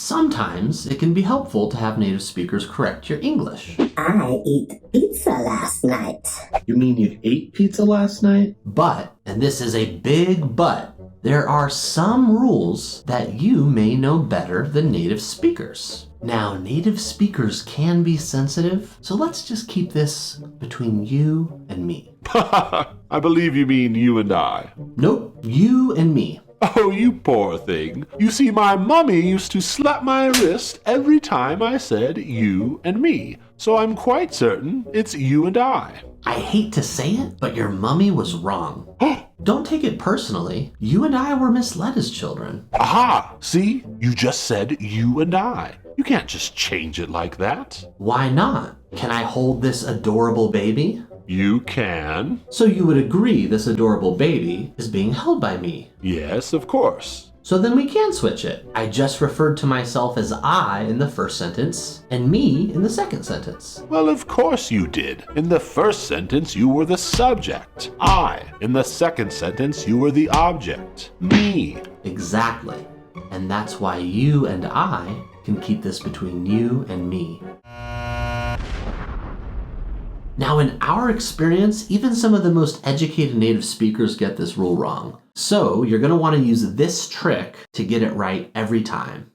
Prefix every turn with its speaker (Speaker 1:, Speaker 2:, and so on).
Speaker 1: Sometimes it can be helpful to have native speakers correct your English.
Speaker 2: I ate pizza last night.
Speaker 3: You mean you ate pizza last night?
Speaker 1: But, and this is a big but, there are some rules that you may know better than native speakers. Now, native speakers can be sensitive, so let's just keep this between you and me.
Speaker 4: I believe you mean you and I.
Speaker 1: Nope, you and me.
Speaker 4: Oh, you poor thing. You see, my mummy used to slap my wrist every time I said you and me. So I'm quite certain it's you and I.
Speaker 1: I hate to say it, but your mummy was wrong. Don't take it personally. You and I were misled as children.
Speaker 4: Aha! See? You just said you and I. You can't just change it like that.
Speaker 1: Why not? Can I hold this adorable baby?
Speaker 4: You can.
Speaker 1: So you would agree this adorable baby is being held by me.
Speaker 4: Yes, of course.
Speaker 1: So then we can switch it. I just referred to myself as I in the first sentence and me in the second sentence.
Speaker 4: Well, of course you did. In the first sentence, you were the subject. I. In the second sentence, you were the object. Me.
Speaker 1: Exactly. And that's why you and I can keep this between you and me. Now, in our experience, even some of the most educated native speakers get this rule wrong. So you're going to want to use this trick to get it right every time.